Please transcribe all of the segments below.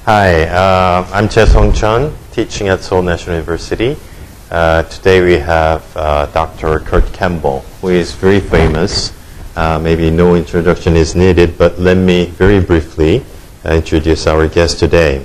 Hi, I'm Chaesung Chun, teaching at Seoul National University. Today we have Dr. Kurt Campbell, who is very famous. Maybe no introduction is needed, but let me very briefly introduce our guest today.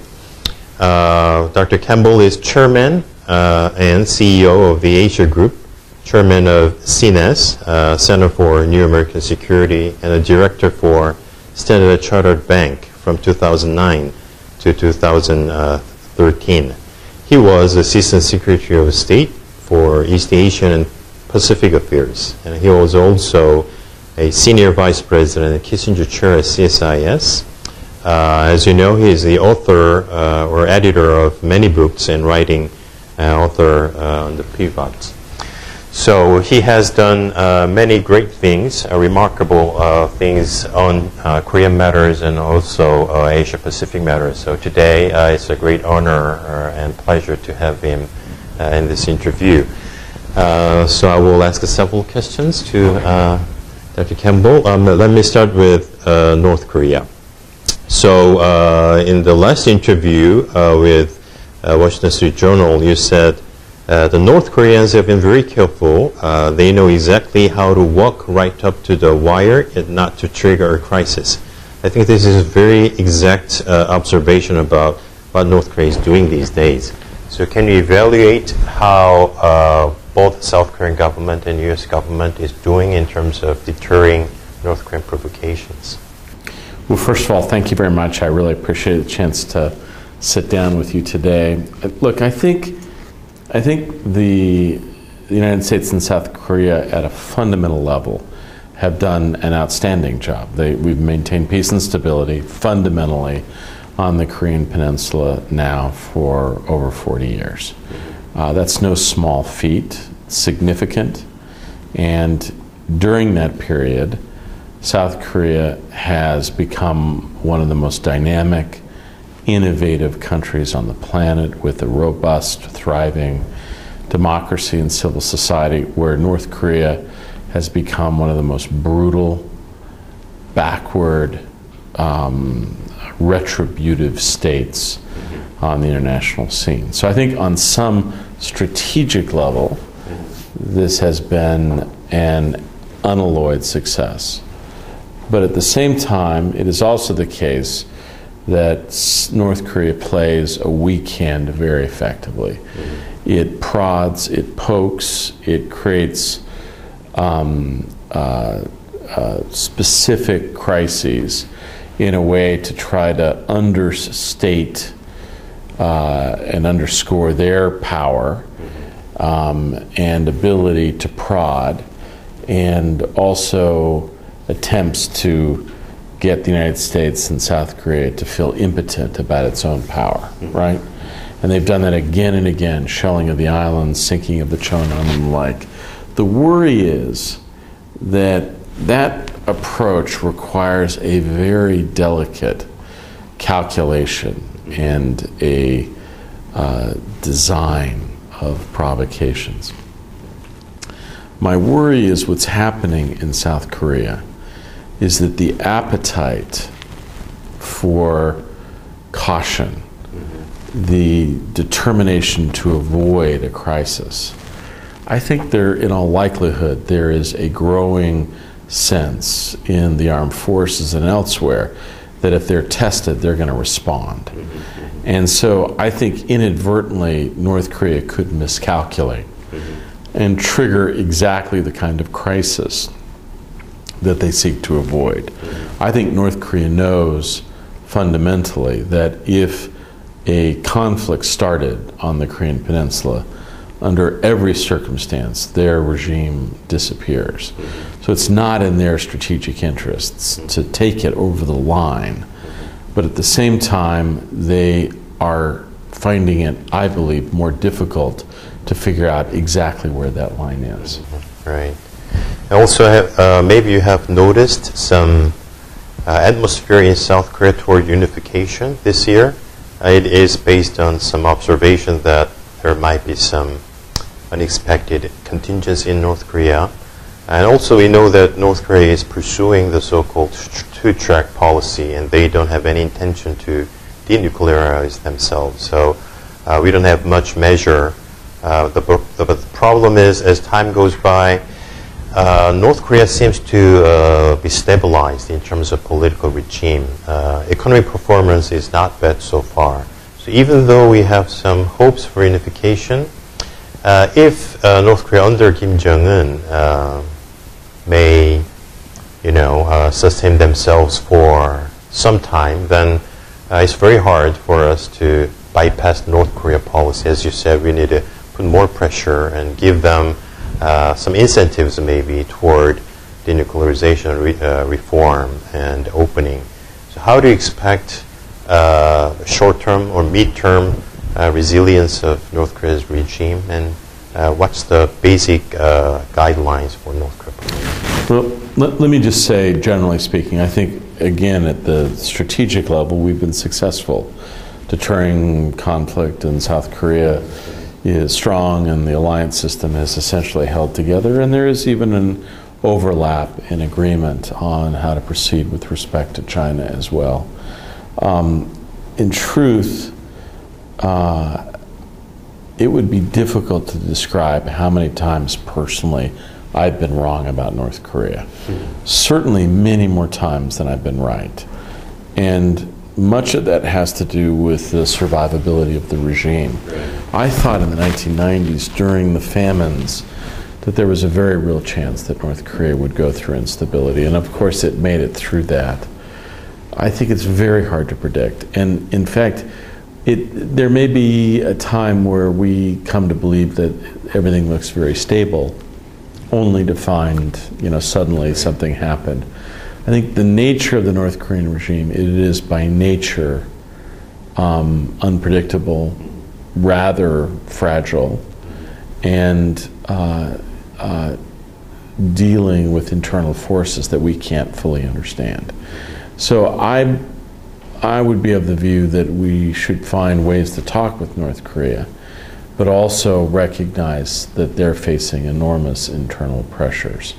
Dr. Campbell is chairman and CEO of the Asia Group, chairman of CNAS, Center for New American Security, and a director for Standard Chartered Bank from 2009 to 2013. He was Assistant Secretary of State for East Asian and Pacific Affairs, and he was also a Senior Vice President and Kissinger Chair at CSIS. As you know, he is the author or editor of many books and writing author on the pivots. So he has done many great things, remarkable things on Korean matters and also Asia-Pacific matters. So today it's a great honor and pleasure to have him in this interview. So I will ask several questions to Dr. Campbell. Let me start with North Korea. So in the last interview with Washington Street Journal, you said the North Koreans have been very careful. They know exactly how to walk right up to the wire and not to trigger a crisis. I think this is a very exact observation about what North Korea is doing these days. So can you evaluate how both South Korean government and U.S. government is doing in terms of deterring North Korean provocations? Well, first of all, thank you very much. I really appreciate the chance to sit down with you today. Look, I think the United States and South Korea at a fundamental level have done an outstanding job. We've maintained peace and stability fundamentally on the Korean Peninsula now for over 40 years. That's no small feat, significant, and during that period, South Korea has become one of the most dynamic, innovative countries on the planet with a robust, thriving democracy and civil society, where North Korea has become one of the most brutal, backward, retributive states on the international scene. So I think on some strategic level, this has been an unalloyed success. But at the same time, it is also the case that North Korea plays a weak hand very effectively. It prods, it pokes, it creates specific crises in a way to try to understate and underscore their power and ability to prod, and also attempts to get the United States and South Korea to feel impotent about its own power, right? And they've done that again and again, shelling of the islands, sinking of the Cheonan and the like. The worry is that that approach requires a very delicate calculation and a design of provocations. My worry is what's happening in South Korea is that the appetite for caution, the determination to avoid a crisis, I think in all likelihood, there is a growing sense in the armed forces and elsewhere that if they're tested, they're going to respond. And so I think inadvertently, North Korea could miscalculate and trigger exactly the kind of crisis that they seek to avoid. I think North Korea knows fundamentally that if a conflict started on the Korean Peninsula, under every circumstance, their regime disappears. So it's not in their strategic interests to take it over the line. But at the same time, they are finding it, I believe, more difficult to figure out exactly where that line is. Right. Also, maybe you have noticed some atmosphere in South Korea toward unification this year. It is based on some observation that there might be some unexpected contingency in North Korea. And also we know that North Korea is pursuing the so-called two-track policy, and they don't have any intention to denuclearize themselves. So we don't have much measure. The problem is, as time goes by, North Korea seems to be stabilized in terms of political regime. Economic performance is not bad so far. So even though we have some hopes for unification, if North Korea under Kim Jong-un may, sustain themselves for some time, then it's very hard for us to bypass North Korea policy. As you said, we need to put more pressure and give them some incentives maybe toward denuclearization, reform, and opening. So how do you expect short-term or mid-term resilience of North Korea's regime, and what's the basic guidelines for North Korea? Well, let me just say, generally speaking, I think, again, at the strategic level, we've been successful. Deterring conflict in South Korea is strong, and the alliance system is essentially held together, and there is even an overlap in agreement on how to proceed with respect to China as well. In truth, it would be difficult to describe how many times personally I've been wrong about North Korea. Certainly many more times than I've been right. And much of that has to do with the survivability of the regime. I thought in the 1990s, during the famines, that there was a very real chance that North Korea would go through instability. And of course it made it through that. I think it's very hard to predict. And in fact, there may be a time where we come to believe that everything looks very stable, only to find, suddenly something happened. I think the nature of the North Korean regime, it is by nature unpredictable, rather fragile, and dealing with internal forces that we can't fully understand. So I would be of the view that we should find ways to talk with North Korea, but also recognize that they're facing enormous internal pressures.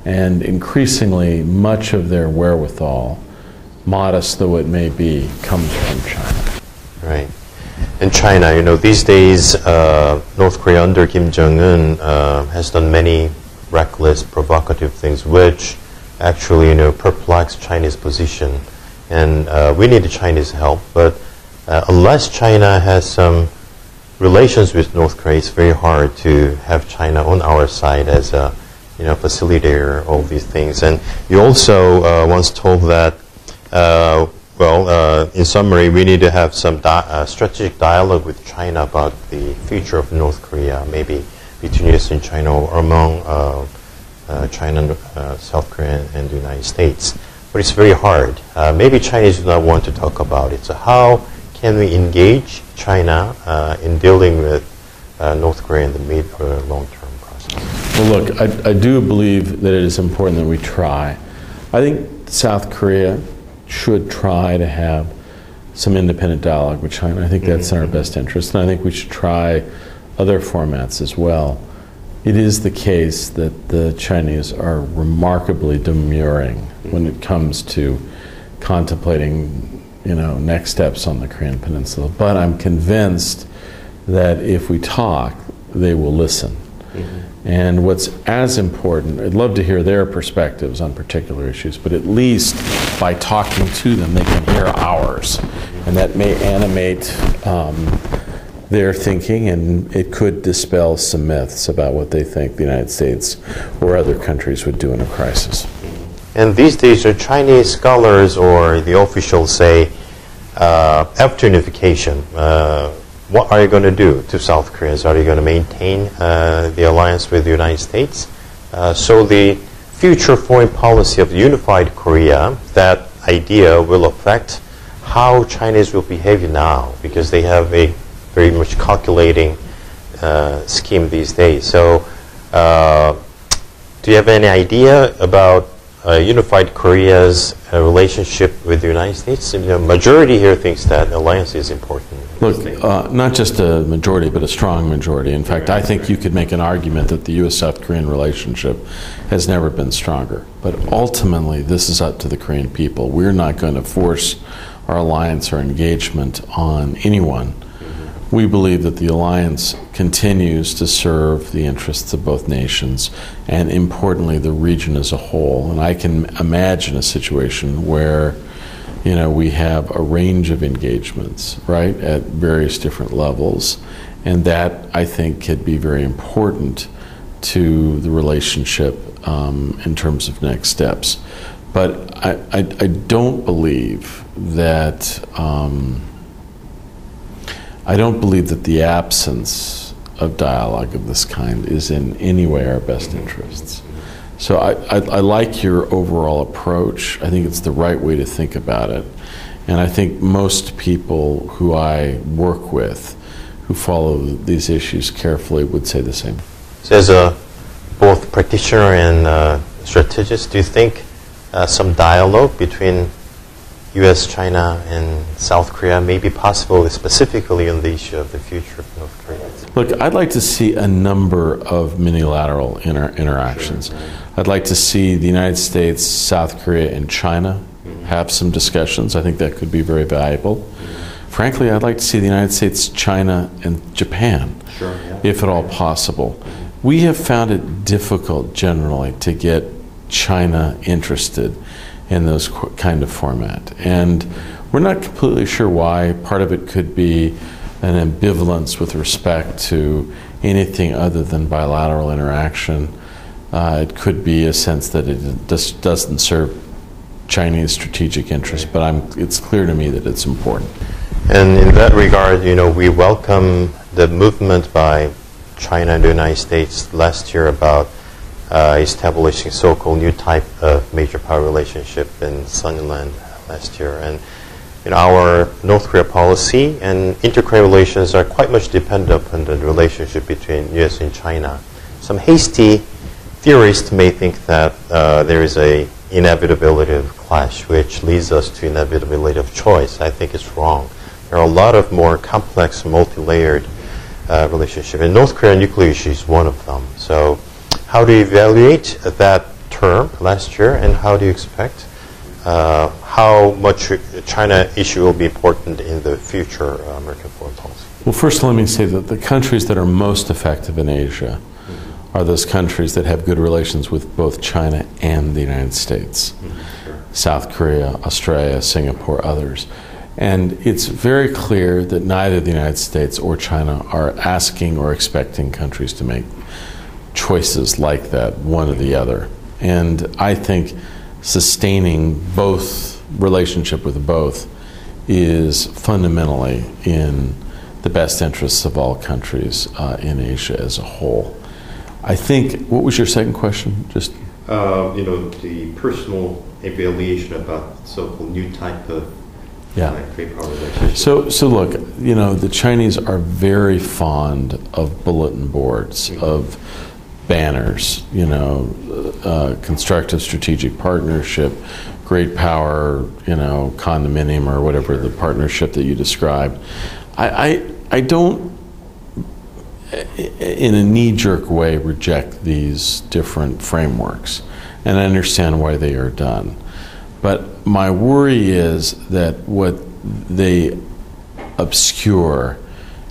And increasingly, much of their wherewithal, modest though it may be, comes from China. Right. In China, these days, North Korea under Kim Jong-un has done many reckless, provocative things, which actually, perplex Chinese position. And we need Chinese help, but unless China has some relations with North Korea, it's very hard to have China on our side as a facilitator, all these things. And you also once told that, in summary, we need to have some strategic dialogue with China about the future of North Korea, maybe between US and China, or among China, South Korea, and the United States. But it's very hard. Maybe Chinese do not want to talk about it. So how can we engage China in dealing with North Korea in the mid or long-term process? Well, look, I do believe that it is important that we try. I think South Korea should try to have some independent dialogue with China. I think that's in our best interest, and I think we should try other formats as well. It is the case that the Chinese are remarkably demurring when it comes to contemplating, next steps on the Korean Peninsula. But I'm convinced that if we talk, they will listen. And what's as important, I'd love to hear their perspectives on particular issues, but at least by talking to them, they can hear ours. And that may animate their thinking, and it could dispel some myths about what they think the United States or other countries would do in a crisis. And these days, the Chinese scholars or the officials say, after unification, what are you going to do to South Korea? Are you going to maintain the alliance with the United States? So the future foreign policy of unified Korea, that idea will affect how Chinese will behave now, because they have a very much calculating scheme these days. So do you have any idea about unified Korea's relationship with the United States? The majority here thinks that alliance is important. Look, not just a majority, but a strong majority. In fact, I think you could make an argument that the U.S.-South Korean relationship has never been stronger. But ultimately, this is up to the Korean people. We're not going to force our alliance or engagement on anyone. We believe that the alliance continues to serve the interests of both nations and, importantly, the region as a whole. And I can imagine a situation where, you know, we have a range of engagements, right, at various different levels. And that, I think, could be very important to the relationship in terms of next steps. But I don't believe that the absence of dialogue of this kind is in any way our best interests. So I like your overall approach. I think it's the right way to think about it. And I think most people who I work with who follow these issues carefully would say the same. So as a both practitioner and strategist, do you think some dialogue between U.S., China, and South Korea may be possible, specifically on the issue of the future of North Korea? Look, I'd like to see a number of minilateral interactions. Sure. I'd like to see the United States, South Korea, and China have some discussions. I think that could be very valuable. Frankly, I'd like to see the United States, China, and Japan, if at all possible. We have found it difficult generally to get China interested in those kind of format. And we're not completely sure why. Part of it could be an ambivalence with respect to anything other than bilateral interaction. It could be a sense that it just doesn't serve Chinese strategic interests, but it's clear to me that it's important. And in that regard, you know, we welcome the movement by China and the United States last year about establishing so-called new type of major power relationship in Sunnyland last year. And in our North Korea policy and inter-Korea relations are quite much dependent upon the relationship between U.S. and China. Some hasty theorists may think that there is a inevitability of clash, which leads us to inevitability of choice. I think it's wrong. There are a lot of more complex, multi-layered relationship. And North Korean nuclear issue is one of them. So how do you evaluate that term last year, and how do you expect how much China issue will be important in the future American foreign policy? Well, first let me say that the countries that are most effective in Asia are those countries that have good relations with both China and the United States. South Korea, Australia, Singapore, others. And it's very clear that neither the United States or China are asking or expecting countries to make choices like that, one or the other. And I think sustaining both, relationship with both, is fundamentally in the best interests of all countries in Asia as a whole. I think, what was your second question? Just you know, the personal evaluation about so-called new type of great power relationship. So look, you know, the Chinese are very fond of bulletin boards, of banners, you know, constructive strategic partnership, great power, you know, condominium or whatever the partnership that you described. I don't, in a knee-jerk way, reject these different frameworks, and I understand why they are done. But my worry is that what they obscure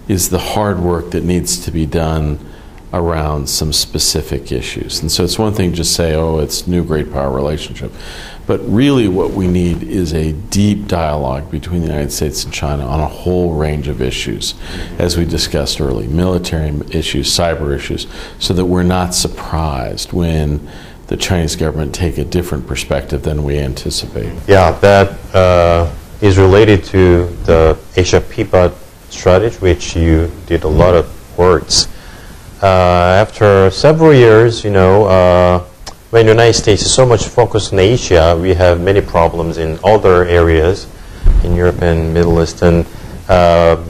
is the hard work that needs to be done around some specific issues. And so it's one thing to just say, oh, it's new great power relationship. But really what we need is a deep dialogue between the United States and China on a whole range of issues, as we discussed earlier, military issues, cyber issues, so that we're not surprised when the Chinese government take a different perspective than we anticipate. Yeah, that is related to the Asia-PBOT strategy, which you did a lot of works. After several years, you know, when the United States is so much focused in Asia, we have many problems in other areas in Europe and Middle East, and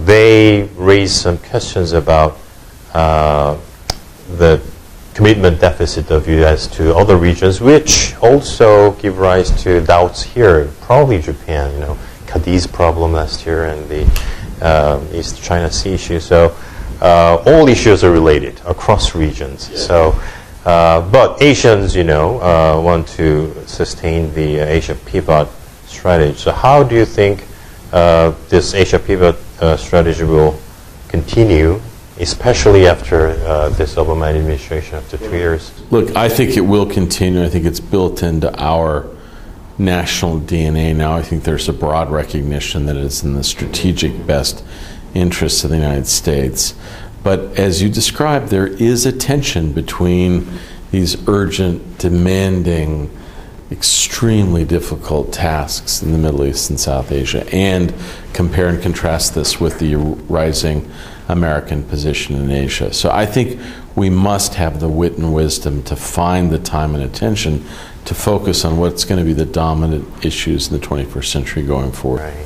they raise some questions about the commitment deficit of U.S. to other regions, which also give rise to doubts here, probably Japan, you know, Cadiz problem last year and the East China Sea issue. So all issues are related across regions. Yeah. So, but Asians, you know, want to sustain the Asia-PBOT strategy. So how do you think this Asia pivot strategy will continue, especially after this Obama administration, after 2 years? Look, I think it will continue. I think it's built into our national DNA now. I think there's a broad recognition that it's in the strategic best interests of the United States. But as you described, there is a tension between these urgent, demanding, extremely difficult tasks in the Middle East and South Asia, and compare and contrast this with the rising American position in Asia. So I think we must have the wit and wisdom to find the time and attention to focus on what's going to be the dominant issues in the 21st century going forward. Right.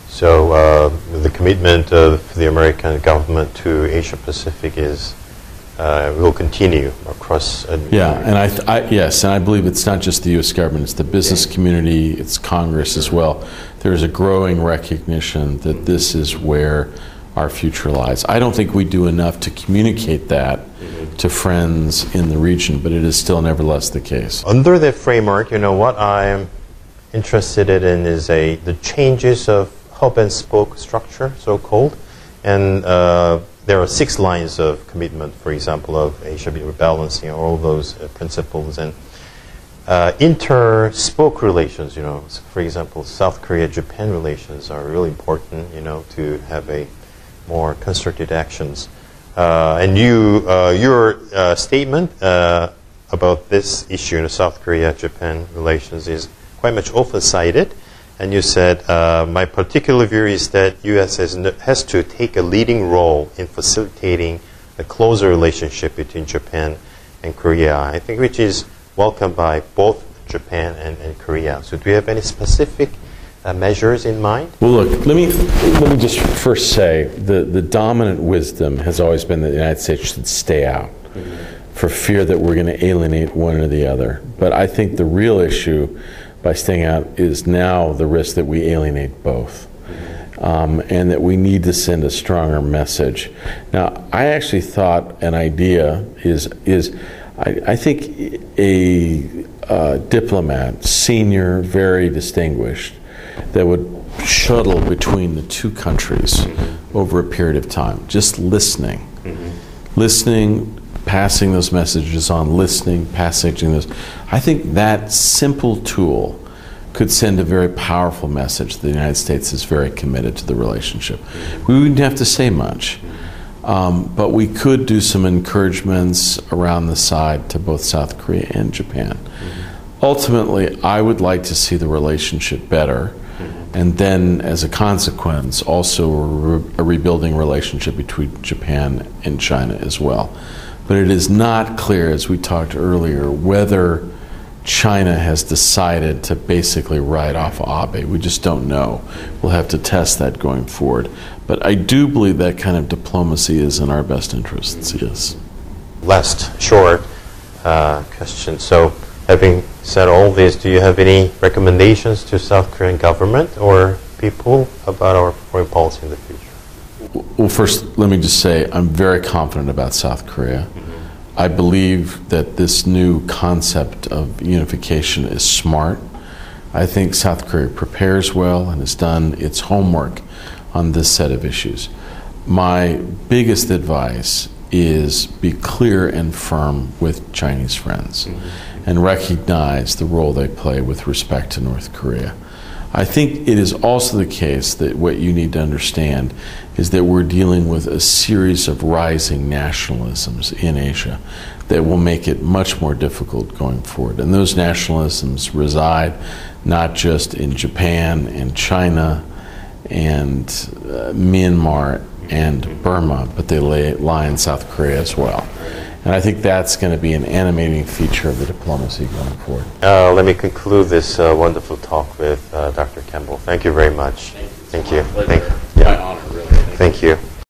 So the commitment of the American government to Asia Pacific is will continue across. Yeah, and yes, and I believe it's not just the U.S. government; it's the business community, it's Congress as well. There is a growing recognition that this is where our future lies. I don't think we do enough to communicate that to friends in the region, but it is still nevertheless the case. Under that framework, what I'm interested in is the changes of hub and spoke structure, so-called, and there are 6 lines of commitment, for example, of Asia rebalancing, all those principles, and inter-spoke relations, for example, South Korea-Japan relations are really important, to have a more concerted actions. And your statement about this issue in South Korea-Japan relations is quite much often cited. And you said, my particular view is that U.S. has to take a leading role in facilitating a closer relationship between Japan and Korea, I think, which is welcomed by both Japan and Korea. So do you have any specific measures in mind? Well, look, let me just first say the dominant wisdom has always been that the United States should stay out for fear that we're going to alienate one or the other. But I think the real issue by staying out is now the risk that we alienate both, and that we need to send a stronger message. Now, I actually thought an idea is I think a diplomat, senior, very distinguished, that would shuttle between the two countries over a period of time, just listening, passing those messages on, passing those. I think that simple tool could send a very powerful message that the United States is very committed to the relationship. We wouldn't have to say much, but we could do some encouragements around the side to both South Korea and Japan. Ultimately, I would like to see the relationship better, and then as a consequence, also a rebuilding relationship between Japan and China as well. But it is not clear, as we talked earlier, whether China has decided to basically write off Abe. We just don't know. We'll have to test that going forward. But I do believe that kind of diplomacy is in our best interests, yes. Last short question. So, having said all this, do you have any recommendations to South Korean government or people about our foreign policy in the future? Well, first, let me just say I'm very confident about South Korea. I believe that this new concept of unification is smart. I think South Korea prepares well and has done its homework on this set of issues. My biggest advice is be clear and firm with Chinese friends and recognize the role they play with respect to North Korea. I think it is also the case that what you need to understand is that we're dealing with a series of rising nationalisms in Asia that will make it much more difficult going forward. And those nationalisms reside not just in Japan and China and Myanmar and Burma, but they lie in South Korea as well. And I think that's going to be an animating feature of the diplomacy going forward. Let me conclude this wonderful talk with Dr. Campbell. Thank you very much. Thank you. My honor, really. Thank you.